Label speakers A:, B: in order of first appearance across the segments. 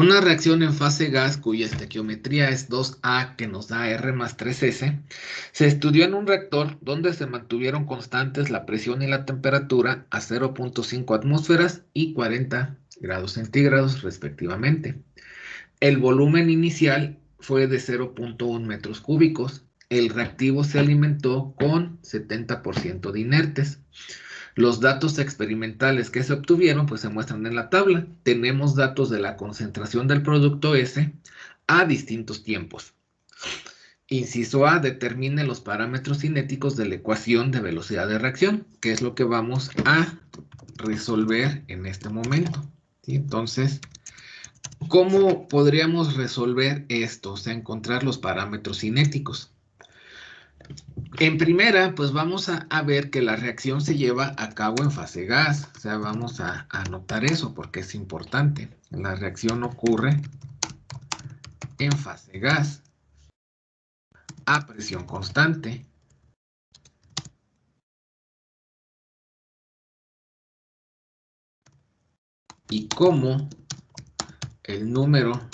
A: una reacción en fase gas cuya estequiometría es 2A, que nos da R más 3S, se estudió en un reactor donde se mantuvieron constantes la presión y la temperatura a 0.5 atmósferas y 40 grados centígrados respectivamente. El volumen inicial fue de 0.1 metros cúbicos. El reactivo se alimentó con 70% de inertes. Los datos experimentales que se obtuvieron pues se muestran en la tabla. Tenemos datos de la concentración del producto S a distintos tiempos. Inciso A, determine los parámetros cinéticos de la ecuación de velocidad de reacción, que es lo que vamos a resolver en este momento. ¿Sí? Entonces, ¿cómo podríamos resolver esto? O sea, encontrar los parámetros cinéticos. En primera, pues vamos a ver que la reacción se lleva a cabo en fase gas. O sea, vamos a anotar eso porque es importante. La reacción ocurre en fase gas a presión constante. Y como el número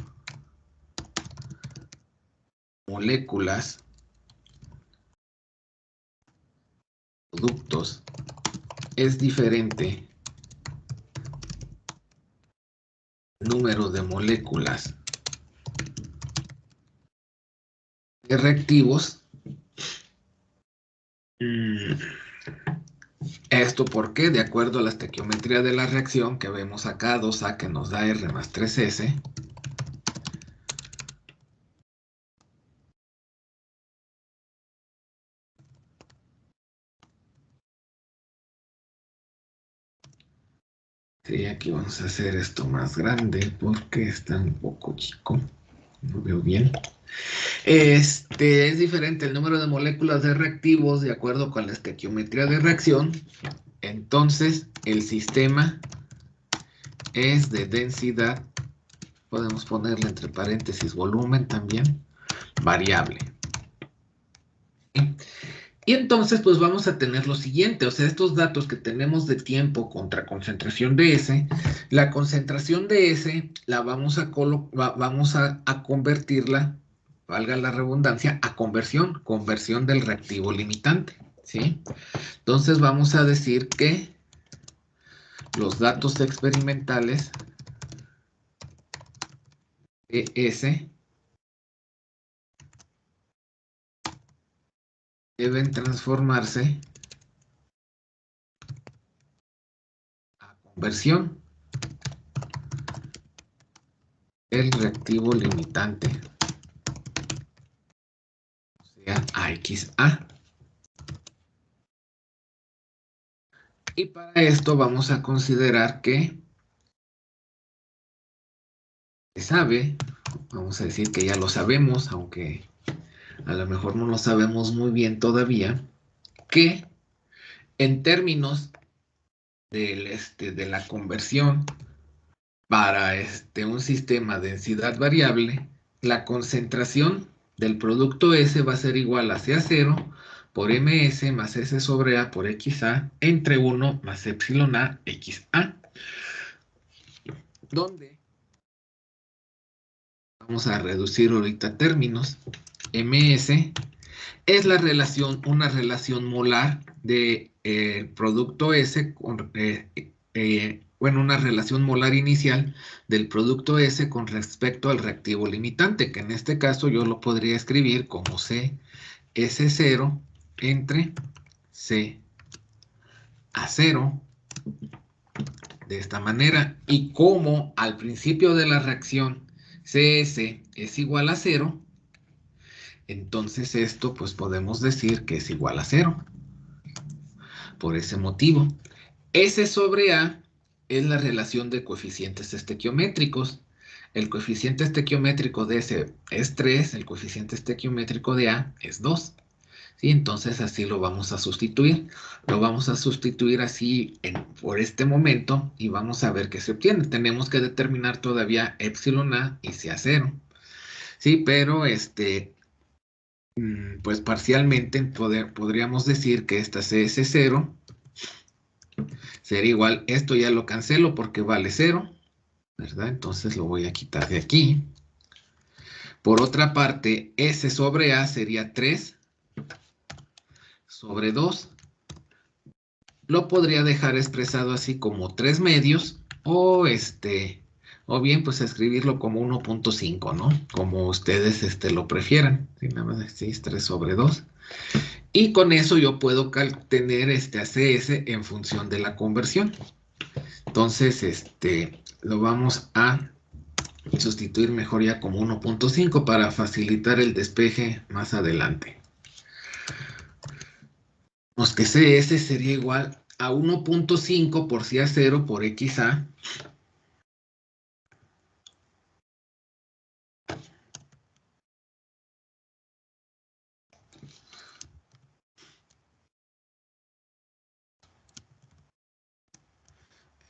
A: de moléculas, productos, es diferente número de moléculas de reactivos. ¿Esto por qué? De acuerdo a la estequiometría de la reacción que vemos acá, 2A que nos da R más 3S. Sí, aquí vamos a hacer esto más grande porque está un poco chico. No veo bien. Es diferente el número de moléculas de reactivos de acuerdo con la estequiometría de reacción. Entonces, el sistema es de densidad, podemos ponerle entre paréntesis volumen también, variable. Y entonces, pues vamos a tener lo siguiente, o sea, estos datos que tenemos de tiempo contra concentración de S, la concentración de S la vamos a convertirla, valga la redundancia, a conversión del reactivo limitante, ¿sí? Entonces vamos a decir que los datos experimentales de S deben transformarse a conversión del reactivo limitante, o sea, a XA. Y para esto vamos a considerar que se sabe, vamos a decir que ya lo sabemos, aunque a lo mejor no lo sabemos muy bien todavía, que en términos de la conversión para un sistema de densidad variable, la concentración del producto S va a ser igual a CA0 por MS más S sobre A por XA entre 1 más epsilon A XA, donde vamos a reducir ahorita términos. MS es una relación molar de producto S con, una relación molar inicial del producto S con respecto al reactivo limitante, que en este caso yo lo podría escribir como CS0 entre C a 0, de esta manera. Y como al principio de la reacción CS es igual a 0, entonces esto pues podemos decir que es igual a 0. Por ese motivo, S sobre A es la relación de coeficientes estequiométricos. El coeficiente estequiométrico de S es 3, el coeficiente estequiométrico de A es 2. ¿Sí? Entonces así lo vamos a sustituir. Lo vamos a sustituir así por este momento y vamos a ver qué se obtiene. Tenemos que determinar todavía epsilon A y CA0. Sí, pero pues parcialmente podríamos decir que esta CS0 sería igual, esto ya lo cancelo porque vale 0, ¿verdad? Entonces lo voy a quitar de aquí. Por otra parte, S sobre A sería 3 sobre 2. Lo podría dejar expresado así como 3 medios o bien pues escribirlo como 1.5, ¿no? Como ustedes lo prefieran. ¿Sí? Nada más así es 3 sobre 2. Y con eso yo puedo tener ACS en función de la conversión. Entonces, lo vamos a sustituir mejor ya como 1.5 para facilitar el despeje más adelante. Pues que CS sería igual a 1.5 por CA0 por XA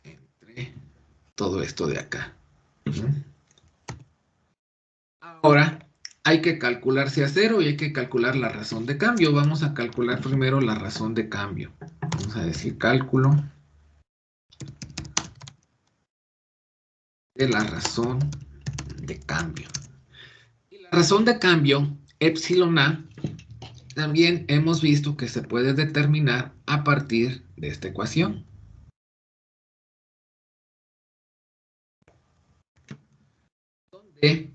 A: entre todo esto de acá. Ahora hay que calcular CA0 y hay que calcular la razón de cambio. Vamos a calcular primero la razón de cambio. Vamos a decir cálculo de la razón de cambio. Y la razón de cambio, epsilon A, también hemos visto que se puede determinar a partir de esta ecuación. Donde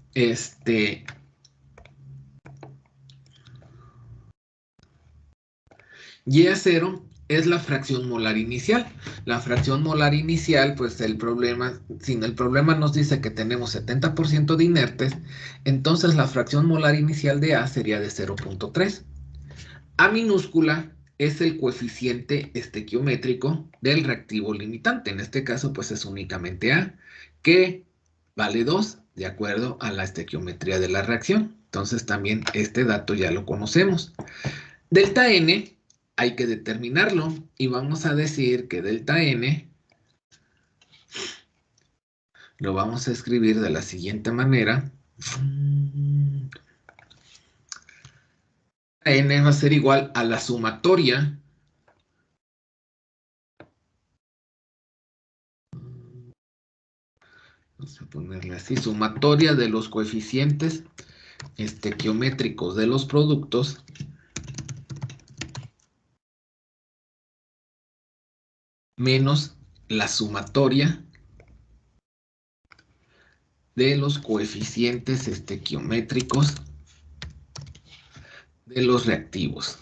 A: Y0 es la fracción molar inicial. La fracción molar inicial, pues el problema, si el problema nos dice que tenemos 70% de inertes, entonces la fracción molar inicial de A sería de 0.3. A minúscula es el coeficiente estequiométrico del reactivo limitante. En este caso, pues es únicamente A, que vale 2, de acuerdo a la estequiometría de la reacción. Entonces también este dato ya lo conocemos. Delta N hay que determinarlo y vamos a decir que delta N lo vamos a escribir de la siguiente manera. N va a ser igual a la sumatoria vamos a ponerle así, sumatoria de los coeficientes estequiométricos de los productos menos la sumatoria de los coeficientes estequiométricos de los reactivos.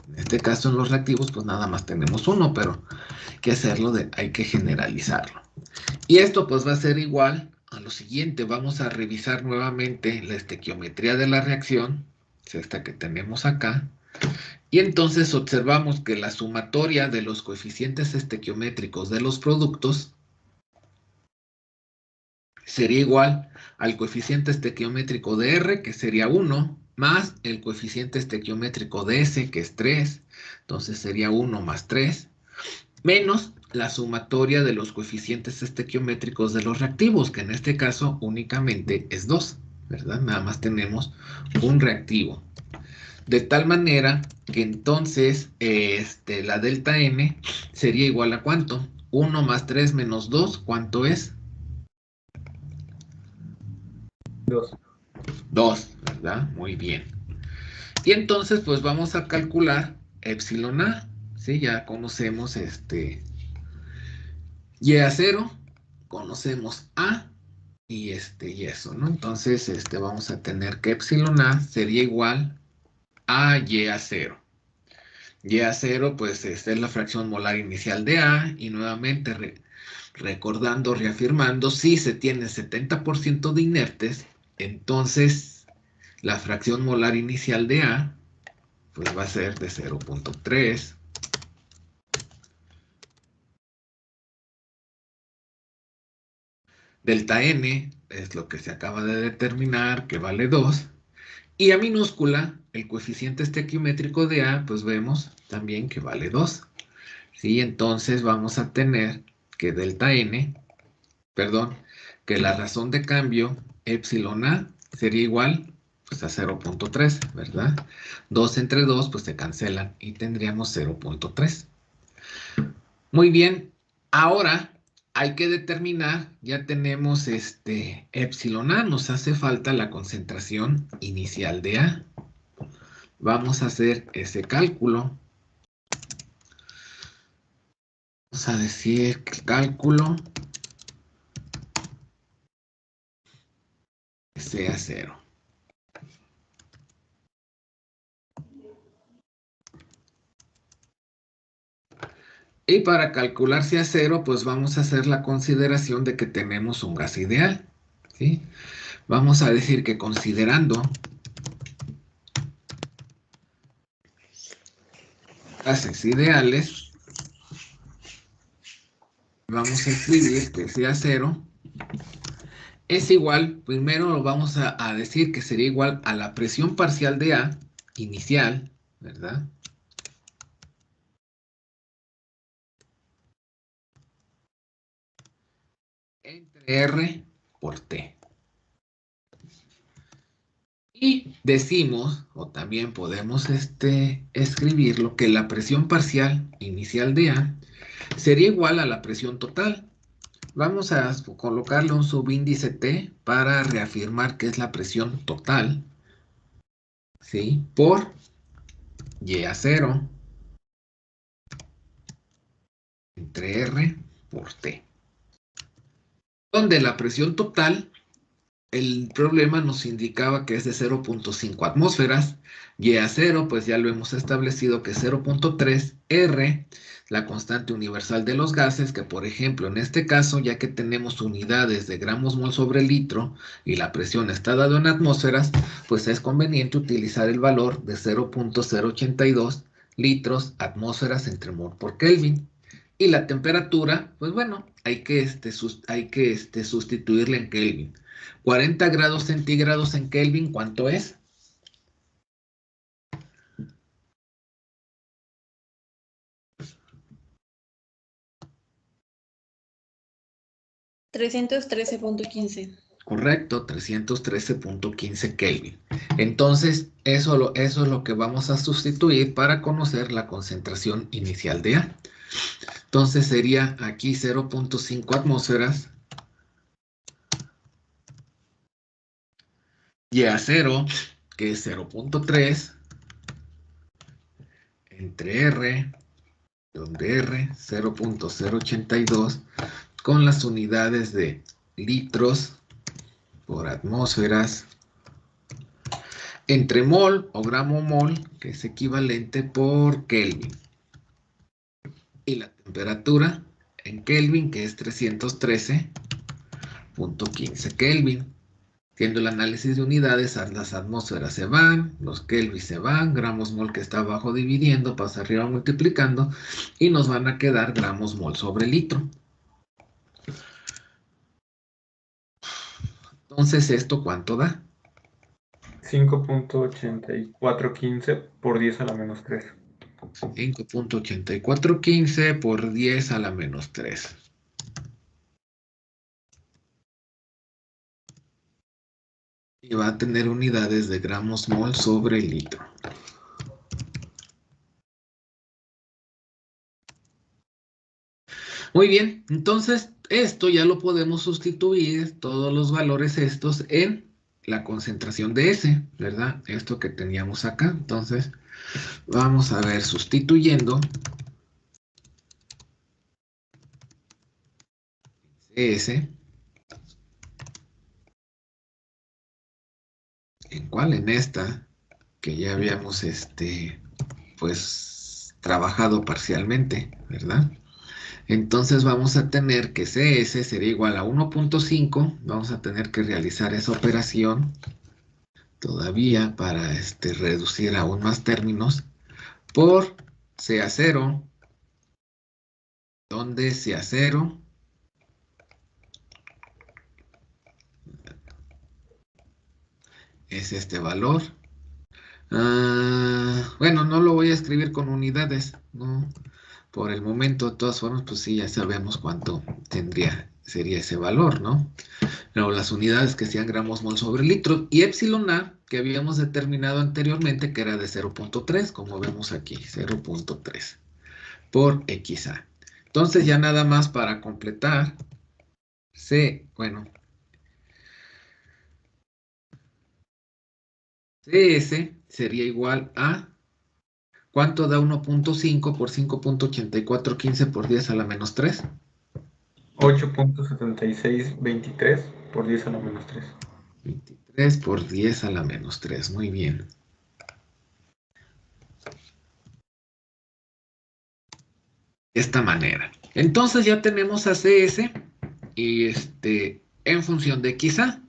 A: En este caso, en los reactivos, pues nada más tenemos uno, pero hay que hacerlo, hay que generalizarlo. Y esto pues va a ser igual a lo siguiente. Vamos a revisar nuevamente la estequiometría de la reacción, es esta que tenemos acá. Y entonces observamos que la sumatoria de los coeficientes estequiométricos de los productos sería igual al coeficiente estequiométrico de R, que sería 1, más el coeficiente estequiométrico de S, que es 3. Entonces sería 1 más 3, menos la sumatoria de los coeficientes estequiométricos de los reactivos, que en este caso únicamente es 2, ¿verdad? Nada más tenemos un reactivo. De tal manera que entonces la delta N sería igual a ¿cuánto? 1 más 3 menos 2, ¿cuánto es?
B: 2.
A: 2, ¿verdad? Muy bien. Y entonces pues vamos a calcular epsilon A, ¿sí? Ya conocemos Y a 0, conocemos A y eso, ¿no? Entonces vamos a tener que epsilon A sería igual a Y a 0. Y a 0, pues esta es la fracción molar inicial de A, y nuevamente recordando, reafirmando, si se tiene 70% de inertes, entonces la fracción molar inicial de A, pues va a ser de 0.3. Delta N es lo que se acaba de determinar, que vale 2. Y a minúscula, el coeficiente estequiométrico de A, pues vemos también que vale 2. ¿Sí? Entonces vamos a tener que delta N, perdón, que la razón de cambio epsilon A sería igual pues a 0.3, ¿verdad? 2 entre 2 pues se cancelan y tendríamos 0.3. Muy bien, ahora hay que determinar, ya tenemos epsilon A, nos hace falta la concentración inicial de A. Vamos a hacer ese cálculo. Vamos a decir que el cálculo sea 0. Y para calcular si a 0, pues vamos a hacer la consideración de que tenemos un gas ideal, ¿sí? Vamos a decir que considerando gases ideales, vamos a escribir que si a 0 es igual, primero lo vamos a decir que sería igual a la presión parcial de A inicial, ¿verdad? Entre R por T. Y decimos, o también podemos escribirlo, que la presión parcial inicial de A sería igual a la presión total. Vamos a colocarle un subíndice T para reafirmar que es la presión total, ¿sí? Por Y a 0 entre R por T. Donde la presión total, el problema nos indicaba que es de 0.5 atmósferas, Y a 0, pues ya lo hemos establecido que es 0.3, R, la constante universal de los gases, que por ejemplo en este caso, ya que tenemos unidades de gramos mol sobre litro y la presión está dada en atmósferas, pues es conveniente utilizar el valor de 0.082 litros atmósferas entre mol por Kelvin. Y la temperatura, pues bueno, hay que sustituirla en Kelvin. 40 grados centígrados en Kelvin, ¿cuánto es?
B: $313.15.
A: Correcto, 313.15 Kelvin. Entonces, eso es lo que vamos a sustituir para conocer la concentración inicial de A. Entonces sería aquí 0.5 atmósferas y a 0, que es 0.3, entre R, donde R, 0.082, con las unidades de litros por atmósferas, entre mol o gramo mol, que es equivalente por Kelvin. Y la temperatura en Kelvin, que es 313.15 Kelvin. Haciendo el análisis de unidades, las atmósferas se van, los Kelvin se van, gramos mol que está abajo dividiendo, pasa arriba multiplicando, y nos van a quedar gramos mol sobre litro. Entonces, ¿esto cuánto da?
C: 5.8415 por 10 a la menos 3.
A: 5.8415 por 10 a la menos 3. Y va a tener unidades de gramos mol sobre litro. Muy bien, entonces esto ya lo podemos sustituir, todos los valores estos, en la concentración de S, ¿verdad? Esto que teníamos acá. Entonces, vamos a ver, sustituyendo S, ¿en cuál? En esta, que ya habíamos, pues, trabajado parcialmente, ¿verdad? Entonces vamos a tener que CS sería igual a 1.5. Vamos a tener que realizar esa operación todavía para reducir aún más términos por C a 0, donde C a 0 es este valor. Bueno, no lo voy a escribir con unidades, ¿no? Por el momento, de todas formas, pues sí, ya sabemos cuánto sería ese valor, ¿no? Pero las unidades que sean gramos mol sobre litro, y epsilon A, que habíamos determinado anteriormente, que era de 0.3, como vemos aquí, 0.3 por XA. Entonces ya nada más para completar, bueno, CS sería igual a, ¿cuánto da 1.5 por 5.8415 por 10 a la menos 3?
C: 8.7623 por 10 a la menos 3.
A: 23 por 10 a la menos 3, muy bien. De esta manera. Entonces ya tenemos a CS y en función de quizá.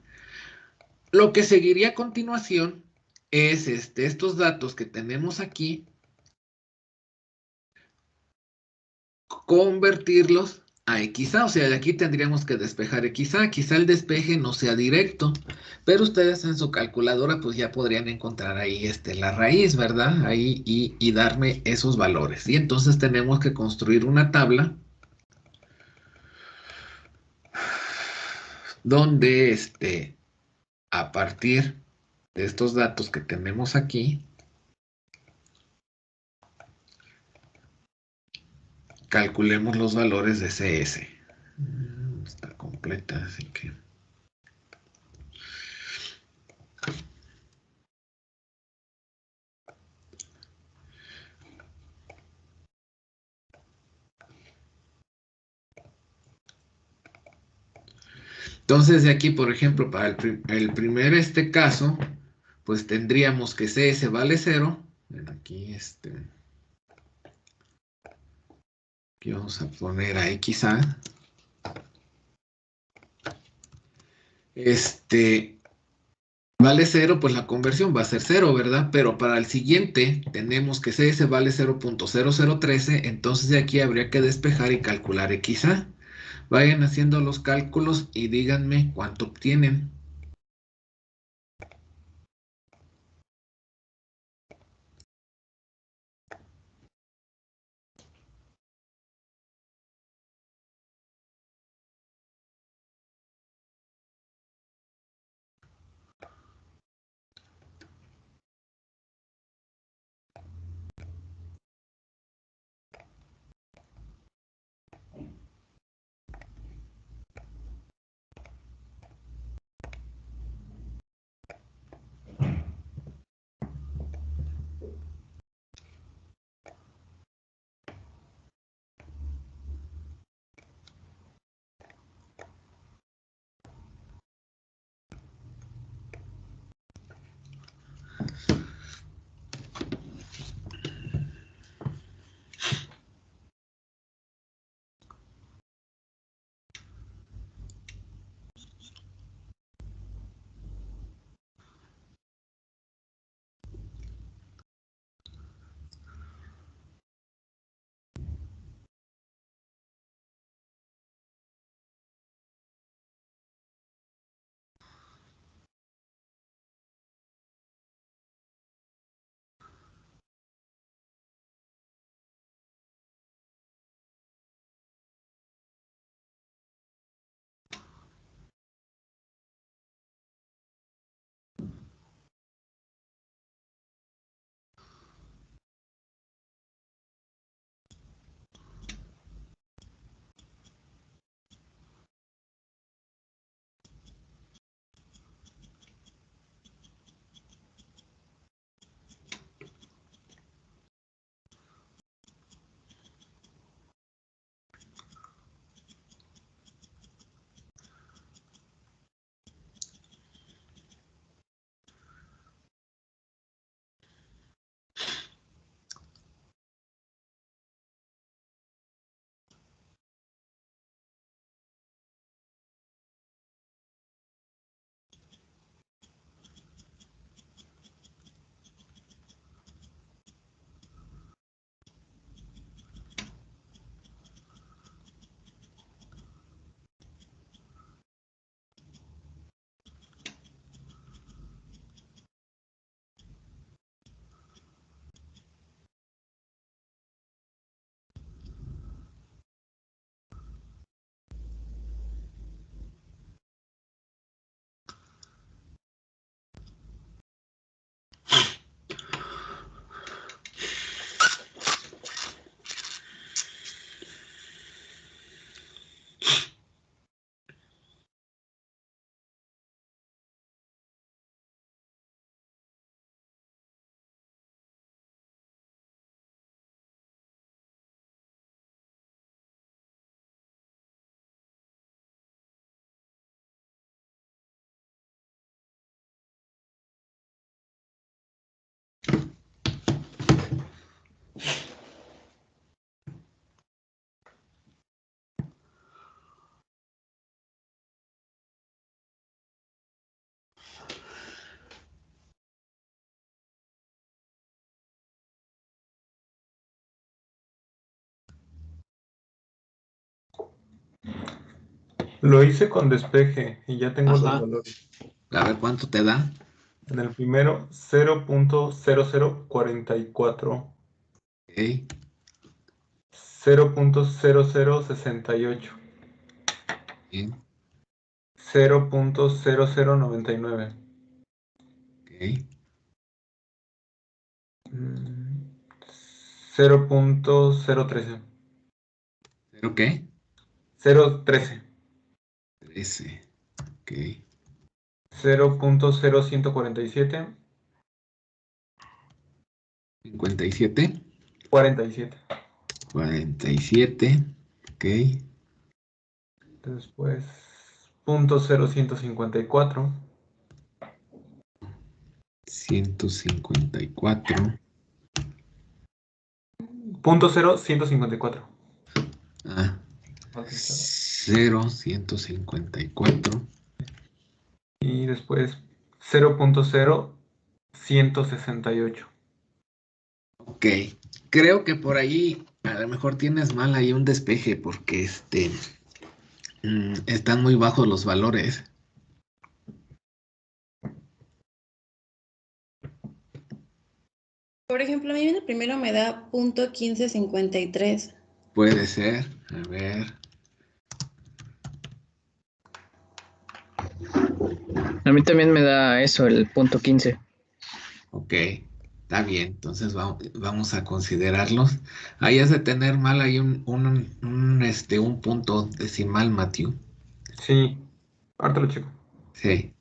A: Lo que seguiría a continuación es estos datos que tenemos aquí, convertirlos a XA, o sea, de aquí tendríamos que despejar XA, quizá el despeje no sea directo, pero ustedes en su calculadora pues ya podrían encontrar ahí la raíz, ¿verdad? Ahí y darme esos valores. Y entonces tenemos que construir una tabla donde a partir de estos datos que tenemos aquí, calculemos los valores de CS. Está completa, así que... Entonces, de aquí, por ejemplo, para el primer caso, pues tendríamos que CS vale 0. Aquí, aquí vamos a poner a XA. Vale 0, pues la conversión va a ser 0, ¿verdad? Pero para el siguiente tenemos que CS vale 0.0013, entonces de aquí habría que despejar y calcular XA. Vayan haciendo los cálculos y díganme cuánto obtienen.
C: Lo hice con despeje y ya tengo los
A: Ajá.
C: valores.
A: A ver cuánto te da.
C: En el primero, 0.0044,
A: Ok.
C: 0.0068,
A: Bien.
C: 0.0099,
A: Ok.
C: 0.013,
A: ¿Pero qué?
C: 0.13,
A: 13. Ok.
C: 0.0147,
A: 57.
C: 47.
A: 47. Ok.
C: Después, 0.0154,
A: 154.
C: 0.0154.
A: Ah.
C: Falta el cero.
A: 154.
C: Y después 0.0168.
A: Ok. Creo que por ahí a lo mejor tienes mal ahí un despeje porque están muy bajos los valores.
B: Por ejemplo, a mí en el primero me da .1553.
A: Puede ser. A ver.
D: A mí también me da eso, el punto 15.
A: Ok. Está bien. Entonces vamos a considerarlos. Ahí has de tener mal ahí un punto decimal, Matthew.
C: Sí, ahorita lo checo.
A: Sí.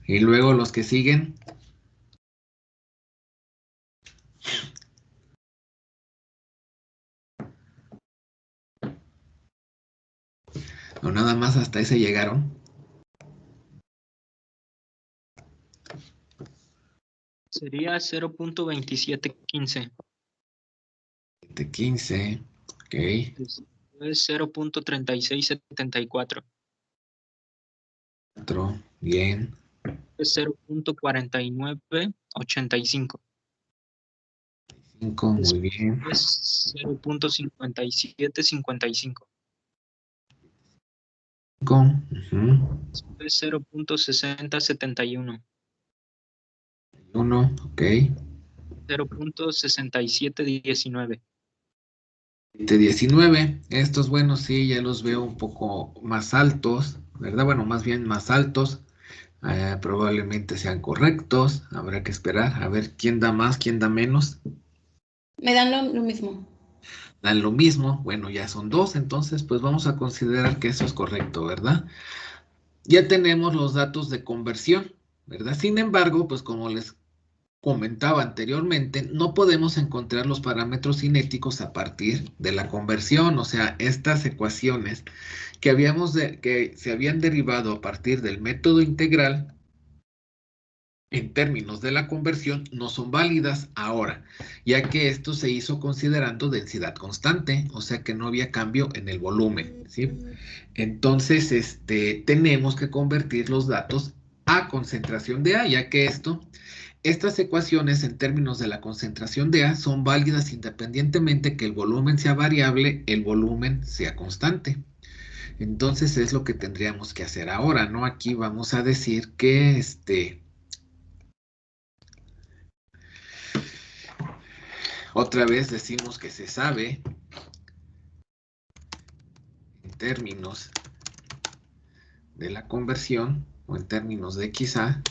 A: Y luego los que siguen. O nada más hasta ese llegaron.
E: Sería 0.2715.
A: 15. Ok.
E: Es 0.3674.
A: 4. Bien.
E: Es 0.4985.
A: 5. Muy bien.
E: Es 0.5755.
A: 5.
E: Es 0.6071.
A: 1. Ok.
E: 0.6719.
A: 19. Estos, bueno, sí, ya los veo un poco más altos, ¿verdad? Bueno, más bien más altos. Probablemente sean correctos. Habrá que esperar a ver quién da más, quién da menos.
B: Me dan lo mismo.
A: Dan lo mismo. Bueno, ya son dos, entonces pues vamos a considerar que eso es correcto, ¿verdad? Ya tenemos los datos de conversión, ¿verdad? Sin embargo, pues como les comentaba anteriormente, no podemos encontrar los parámetros cinéticos a partir de la conversión, o sea, estas ecuaciones que se habían derivado a partir del método integral en términos de la conversión no son válidas ahora, ya que esto se hizo considerando densidad constante, o sea que no había cambio en el volumen, ¿sí? Entonces, tenemos que convertir los datos a concentración de A, ya que estas ecuaciones en términos de la concentración de A son válidas independientemente que el volumen sea variable, el volumen sea constante. Entonces es lo que tendríamos que hacer ahora, ¿no? Aquí vamos a decir que otra vez decimos que se sabe en términos de la conversión o en términos de XA.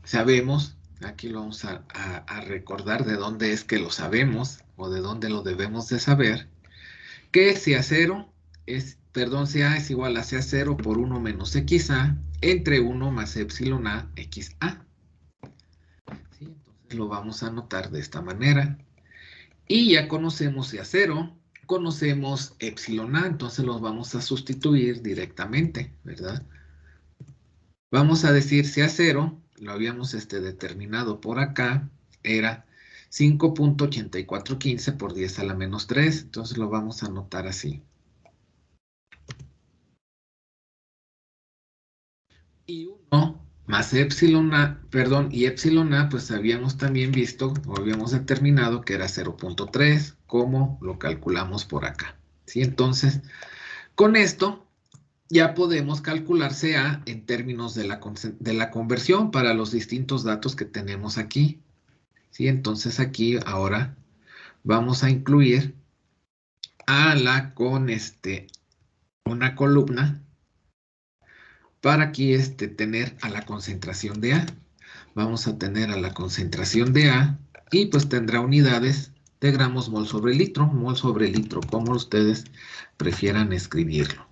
A: Sabemos, aquí lo vamos a recordar de dónde es que lo sabemos o de dónde lo debemos de saber, que si A0 si A es igual a CA0 por 1 menos XA entre 1 más epsilon A XA. ¿Sí? Entonces lo vamos a anotar de esta manera. Y ya conocemos CA0, conocemos epsilon A, entonces los vamos a sustituir directamente, ¿verdad? Vamos a decir CA0, lo habíamos determinado por acá, era 5.8415 por 10 a la menos 3, entonces lo vamos a anotar así. Y 1 más epsilon A, perdón, y epsilon A, pues habíamos también visto, o habíamos determinado que era 0.3, como lo calculamos por acá. ¿Sí? Entonces, con esto ya podemos calcular CA en términos de la conversión para los distintos datos que tenemos aquí. ¿Sí? Entonces aquí ahora vamos a incluir a la con una columna para aquí tener a la concentración de A. Vamos a tener a la concentración de A y pues tendrá unidades de gramos mol sobre litro, como ustedes prefieran escribirlo.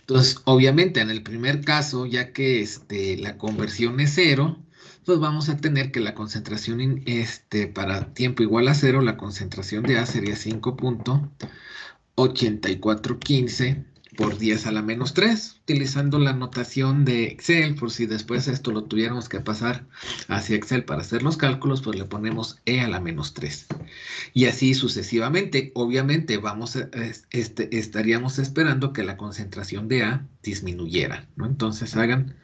A: Entonces, obviamente, en el primer caso, ya que la conversión es 0, pues vamos a tener que la concentración para tiempo igual a 0, la concentración de A sería 5.8415 por 10 a la menos 3, utilizando la notación de Excel, por si después esto lo tuviéramos que pasar hacia Excel para hacer los cálculos, pues le ponemos E a la menos 3. Y así sucesivamente. Obviamente estaríamos esperando que la concentración de A disminuyera, ¿no? Entonces hagan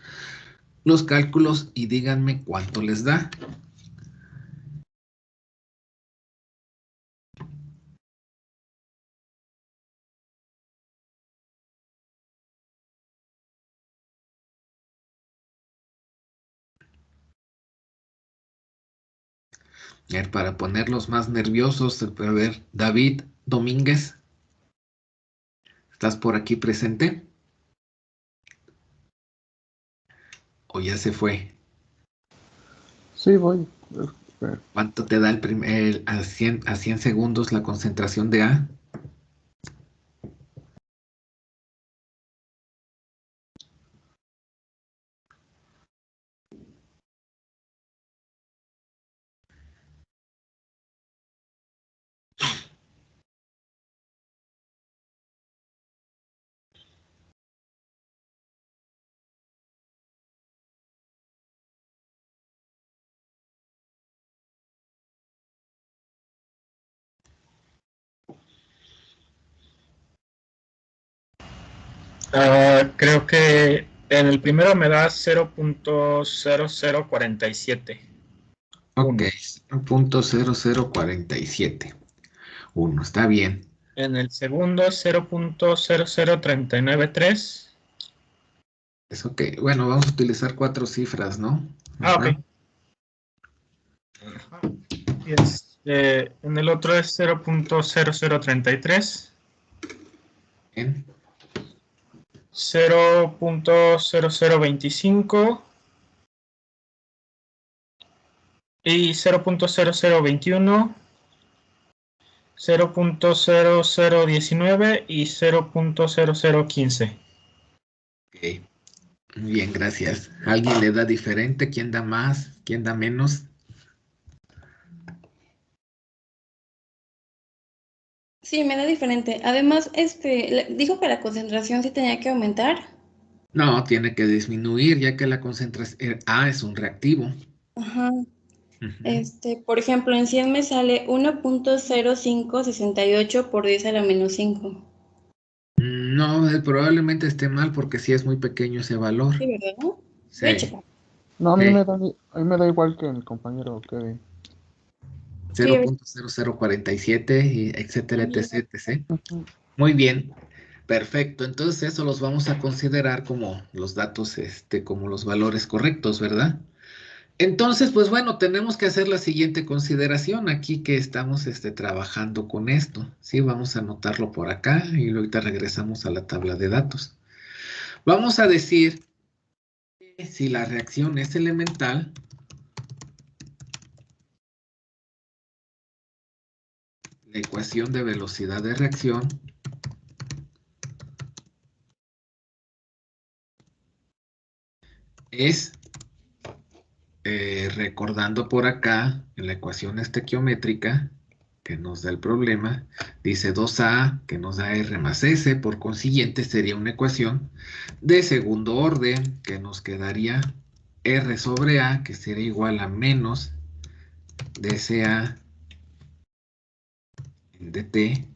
A: los cálculos y díganme cuánto les da. A ver, para ponerlos más nerviosos, se puede ver David Domínguez. ¿Estás por aquí presente? ¿O ya se fue?
F: Sí, voy.
A: ¿Cuánto te da a 100 segundos la concentración de A?
G: Creo que en el primero me da 0.0047.
A: Ok, 0.0047. 1, está bien.
G: En el segundo 0.00393.
A: Es ok. Bueno, vamos a utilizar 4 cifras, ¿no?
G: Ok.
A: Ajá.
G: Y en el otro es 0.0033.
A: Bien.
G: 0.0025 y 0.0021, 0.0019 y 0.0015.
A: Ok. Bien, gracias. ¿Alguien le da diferente? ¿Quién da más? ¿Quién da menos?
B: Sí, me da diferente. Además, dijo que la concentración sí tenía que aumentar.
A: No, tiene que disminuir ya que la concentración A es un reactivo.
B: Ajá.
A: Ujú.
B: Por ejemplo, en 100 me sale 1.0568 por 10 a la menos 5.
A: No, probablemente esté mal porque sí es muy pequeño ese valor.
B: Sí, ¿verdad? Voy a
A: Sí,
B: checar.
F: No,
A: sí.
F: a mí me da igual que el compañero Kevin.
B: Sí, a ver.
A: 0.0047 y etcétera, etc, etc.
F: Ujú.
A: Muy bien. Perfecto. Entonces eso los vamos a considerar como los datos, como los valores correctos, ¿verdad? Entonces, pues bueno, tenemos que hacer la siguiente consideración aquí que estamos trabajando con esto. Sí, vamos a anotarlo por acá y ahorita regresamos a la tabla de datos. Vamos a decir que si la reacción es elemental, la ecuación de velocidad de reacción es, recordando por acá en la ecuación estequiométrica, que nos da el problema, dice 2A que nos da R más S, por consiguiente sería una ecuación de segundo orden que nos quedaría R sobre A, que sería igual a menos dSA en dt.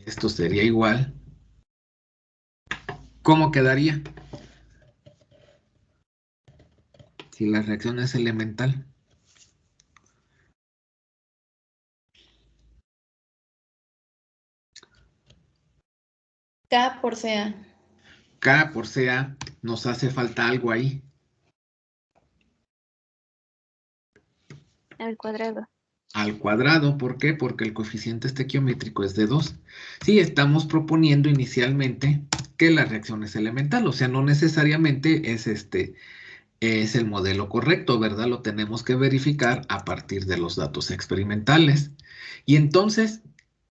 A: Esto sería igual. ¿Cómo quedaría? Si la reacción es elemental.
B: K por CA.
A: K por CA, nos hace falta algo ahí.
H: Al cuadrado.
A: Al cuadrado, ¿por qué? Porque el coeficiente estequiométrico es de 2. Sí, estamos proponiendo inicialmente que la reacción es elemental, o sea, no necesariamente es es el modelo correcto, ¿verdad? Lo tenemos que verificar a partir de los datos experimentales. Y entonces,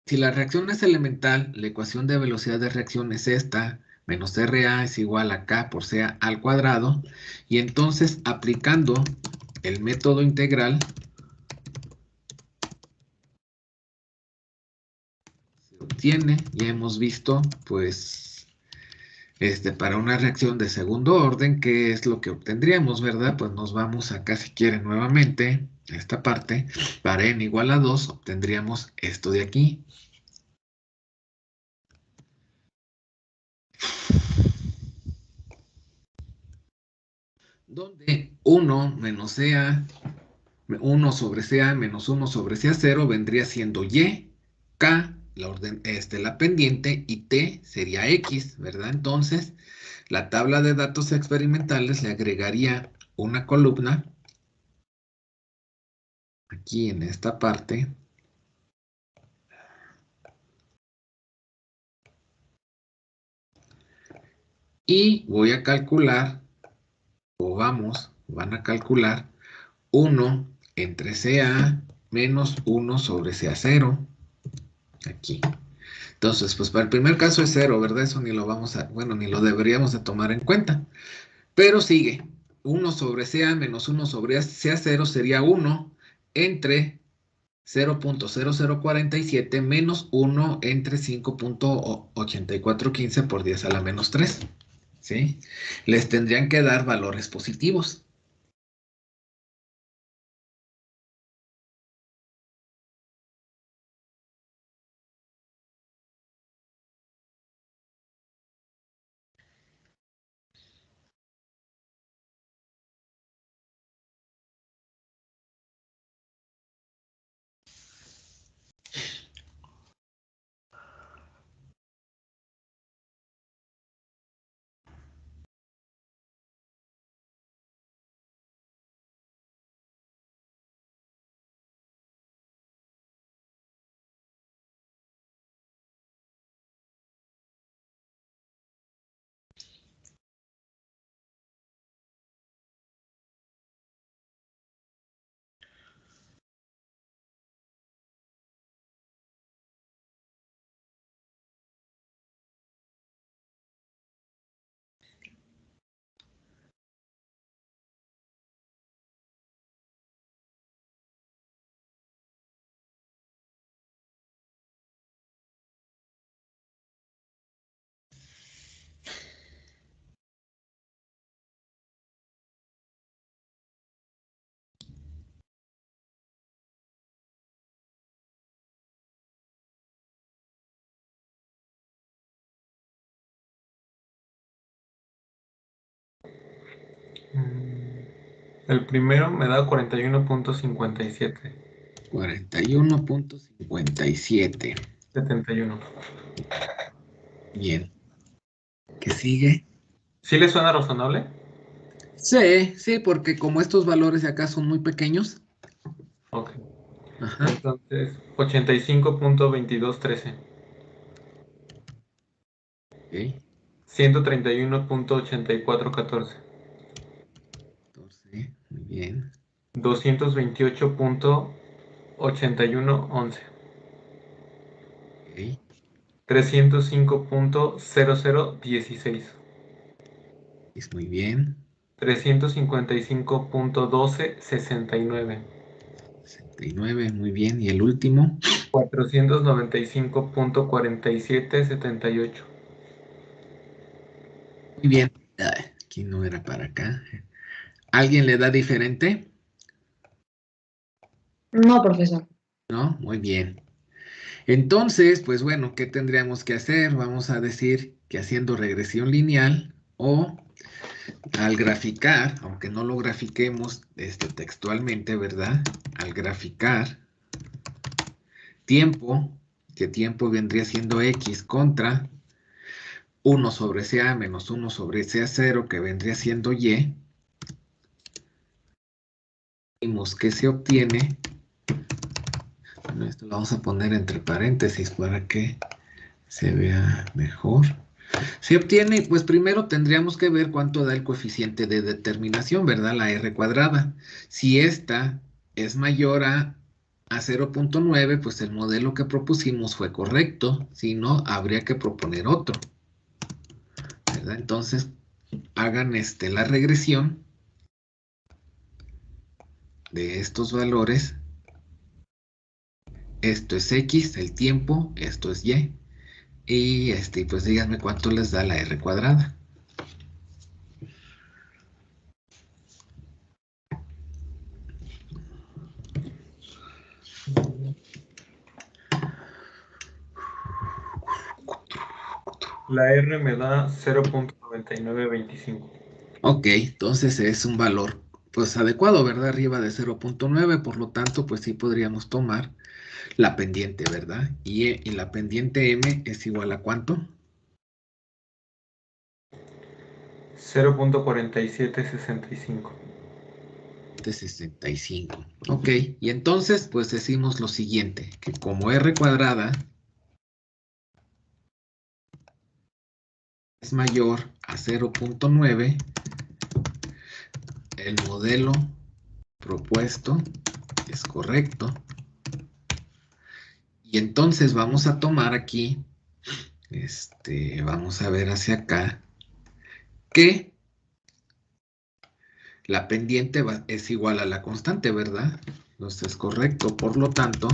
A: si la reacción es elemental, la ecuación de velocidad de reacción es esta, menos RA es igual a K por CA al cuadrado, y entonces aplicando el método integral, se obtiene, ya hemos visto, pues, para una reacción de segundo orden, ¿qué es lo que obtendríamos, verdad? Pues nos vamos acá, si quieren, nuevamente, a esta parte, para n igual a 2, obtendríamos esto de aquí. Donde 1 menos CA, 1 sobre CA menos 1 sobre CA0 vendría siendo Y, K, la pendiente, y T sería X, ¿verdad? Entonces, la tabla de datos experimentales le agregaría una columna aquí en esta parte. Y voy a calcular, van a calcular 1 entre CA menos 1 sobre CA0. Aquí. Entonces, pues para el primer caso es 0, ¿verdad? Eso ni lo vamos a, bueno, ni lo deberíamos de tomar en cuenta. Pero sigue. 1 sobre CA menos 1 sobre CA0 sería 1 entre 0.0047 menos 1 entre 5.8415 por 10 a la menos 3. ¿Sí? Les tendrían que dar valores positivos.
C: El primero me da 41.57.
A: 41.57.
C: 71.
A: Bien. ¿Qué sigue?
C: ¿Sí le suena razonable?
A: Sí, sí, porque como estos valores de acá son muy pequeños.
C: Ok.
A: Ajá.
C: Entonces, 85.2213.
A: Ok.
C: 131.8414.
A: 14. Muy bien.
C: 228.8111.
A: Ok.
C: 305.0016.
A: Es muy bien.
C: 355.1269.
A: 69. Muy bien. Y el último.
C: 495.4778.
A: Muy bien. Ay, aquí no era para acá. ¿Alguien le da diferente?
I: No, profesor.
A: ¿No? Muy bien. Entonces, pues bueno, ¿qué tendríamos que hacer? Vamos a decir que haciendo regresión lineal o Al graficar, aunque no lo grafiquemos textualmente, ¿verdad? Al graficar tiempo, que tiempo vendría siendo X contra 1 sobre CA menos 1 sobre CA0, que vendría siendo Y, vimos que se obtiene, bueno, esto lo vamos a poner entre paréntesis para que se vea mejor. Se obtiene, pues primero tendríamos que ver cuánto da el coeficiente de determinación, ¿verdad? La R cuadrada. Si esta es mayor a 0.9, pues el modelo que propusimos fue correcto. Si no, habría que proponer otro, ¿verdad? Entonces, hagan la regresión de estos valores. Esto es X, el tiempo, esto es Y. Y pues díganme cuánto les da la R cuadrada.
C: La R me da 0.9925.
A: Ok, entonces es un valor pues adecuado, ¿verdad? Arriba de 0.9, por lo tanto, pues sí podríamos tomar la pendiente, ¿verdad? Y la pendiente M es igual a ¿cuánto?
C: 0.4765.
A: De 65. Ok, y entonces pues decimos lo siguiente, que como R cuadrada es mayor a 0.9, el modelo propuesto es correcto. Y entonces vamos a tomar aquí, vamos a ver hacia acá, que la pendiente es igual a la constante, ¿verdad? Entonces es correcto, por lo tanto,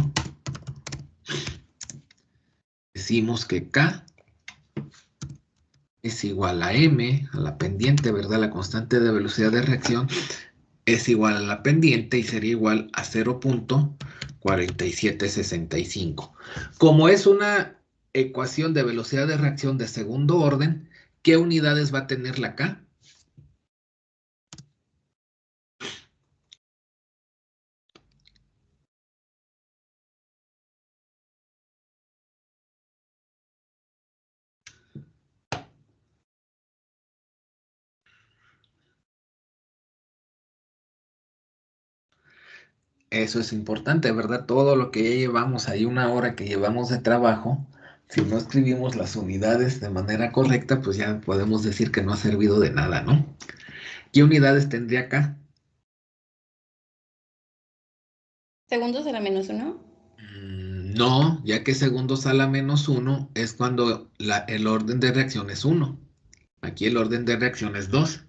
A: decimos que K es igual a M, a la pendiente, ¿verdad? La constante de velocidad de reacción es igual a la pendiente y sería igual a 0.4765. Como es una ecuación de velocidad de reacción de segundo orden, ¿qué unidades va a tener la K? Eso es importante, ¿verdad? Todo lo que ya llevamos ahí, una hora que llevamos de trabajo, si no escribimos las unidades de manera correcta, pues ya podemos decir que no ha servido de nada, ¿no? ¿Qué unidades tendría acá?
B: Segundos a la -1.
A: No, ya que segundos a la -1 es cuando el orden de reacción es 1. Aquí el orden de reacción es 2.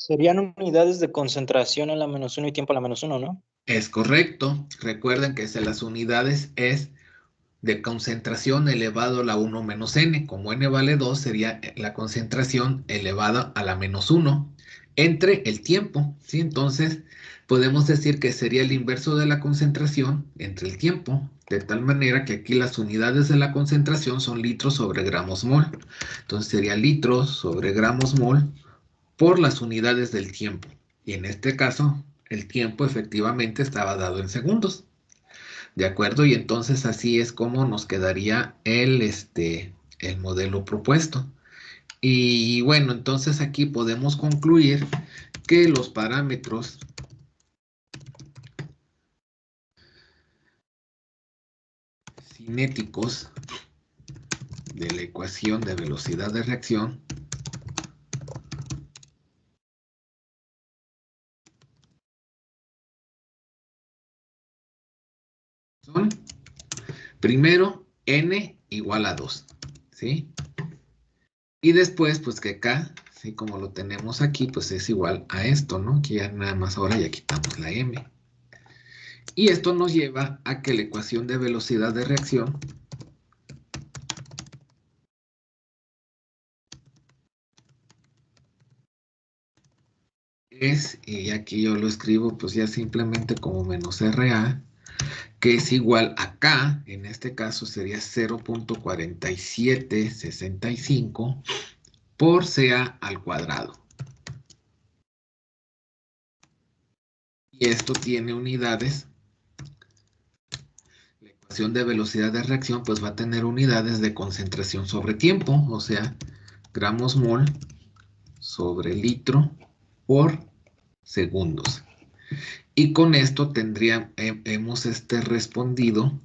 E: Serían unidades de concentración en la -1 y tiempo a la -1, ¿no?
A: Es correcto. Recuerden que las unidades es de concentración elevado a la 1 menos n. Como n vale 2, sería la concentración elevada a la -1 entre el tiempo, ¿sí? Entonces, podemos decir que sería el inverso de la concentración entre el tiempo, de tal manera que aquí las unidades de la concentración son litros sobre gramos mol. Entonces, sería litros sobre gramos mol por las unidades del tiempo. Y en este caso, el tiempo efectivamente estaba dado en segundos. ¿De acuerdo? Y entonces así es como nos quedaría el modelo propuesto. Y bueno, entonces aquí podemos concluir que los parámetros cinéticos de la ecuación de velocidad de reacción son, primero, n igual a 2, ¿sí? Y después, pues que K, ¿sí? Como lo tenemos aquí, pues es igual a esto, ¿no? Que ya nada más ahora ya quitamos la m. Y esto nos lleva a que la ecuación de velocidad de reacción es, y aquí yo lo escribo pues ya simplemente como menos RA, que es igual acá, en este caso sería 0.4765 por CA al cuadrado. Y esto tiene unidades. La ecuación de velocidad de reacción pues va a tener unidades de concentración sobre tiempo, o sea, gramos mol sobre litro por segundos. Y con esto hemos respondido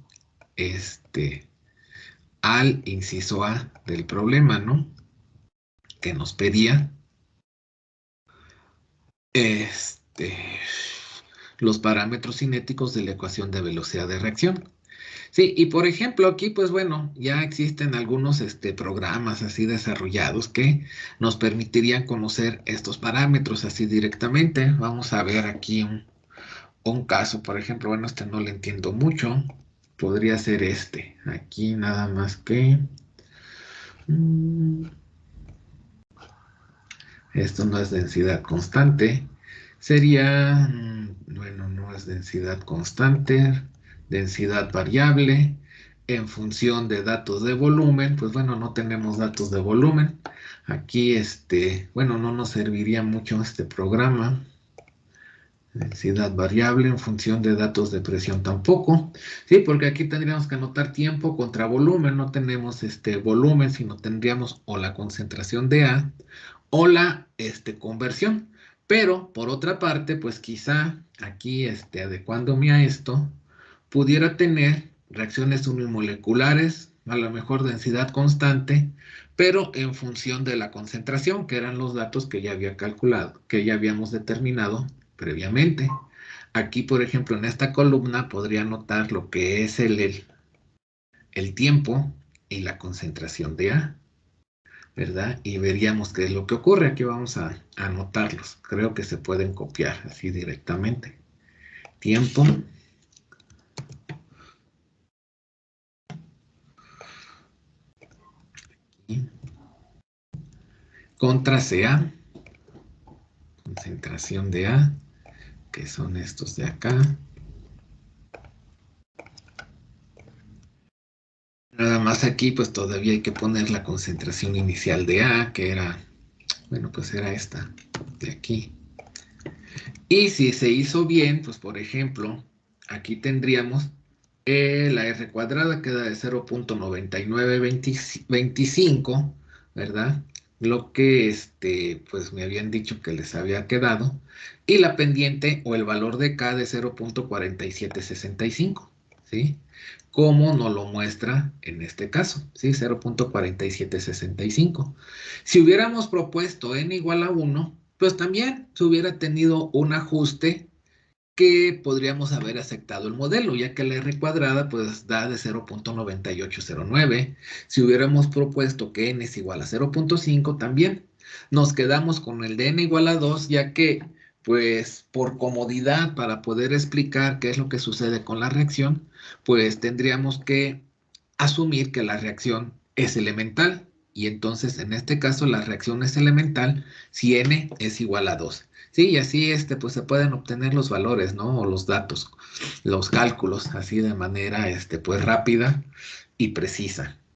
A: al inciso A del problema, ¿no? Que nos pedía los parámetros cinéticos de la ecuación de velocidad de reacción. Sí, y por ejemplo aquí, pues bueno, ya existen algunos programas así desarrollados que nos permitirían conocer estos parámetros así directamente. Vamos a ver aquí un caso, por ejemplo, bueno, no le entiendo mucho. Podría ser aquí nada más que... esto no es densidad constante. Sería, bueno, no es densidad constante, densidad variable en función de datos de volumen. Pues bueno, no tenemos datos de volumen. Aquí, bueno, no nos serviría mucho este programa. Densidad variable en función de datos de presión tampoco. Sí, porque aquí tendríamos que anotar tiempo contra volumen. No tenemos volumen, sino tendríamos o la concentración de A o la conversión. Pero, por otra parte, pues quizá aquí, adecuándome a esto, pudiera tener reacciones unimoleculares, a lo mejor densidad constante, pero en función de la concentración, que eran los datos que ya había calculado, que ya habíamos determinado previamente. Aquí, por ejemplo, en esta columna podría anotar lo que es el tiempo y la concentración de A, ¿verdad? Y veríamos qué es lo que ocurre. Aquí vamos a anotarlos. Creo que se pueden copiar así directamente. Tiempo. Aquí. Contra CA. Concentración de A, que son estos de acá. Nada más aquí, pues todavía hay que poner la concentración inicial de A, que era, bueno, pues era esta de aquí. Y si se hizo bien, pues por ejemplo, aquí tendríamos la R cuadrada queda de 0.9925, ¿verdad? Lo que pues me habían dicho que les había quedado. Y la pendiente o el valor de K de 0.4765, ¿sí? Como nos lo muestra en este caso, ¿sí? 0.4765. Si hubiéramos propuesto n igual a 1, pues también se hubiera tenido un ajuste que podríamos haber aceptado el modelo, ya que la R cuadrada pues da de 0.9809. Si hubiéramos propuesto que n es igual a 0.5, también nos quedamos con el de n igual a 2, ya que pues por comodidad para poder explicar qué es lo que sucede con la reacción, pues tendríamos que asumir que la reacción es elemental. Y entonces, en este caso, la reacción es elemental si n es igual a 2. Sí, y así pues se pueden obtener los valores, ¿no? O los datos, los cálculos, así de manera pues rápida y precisa.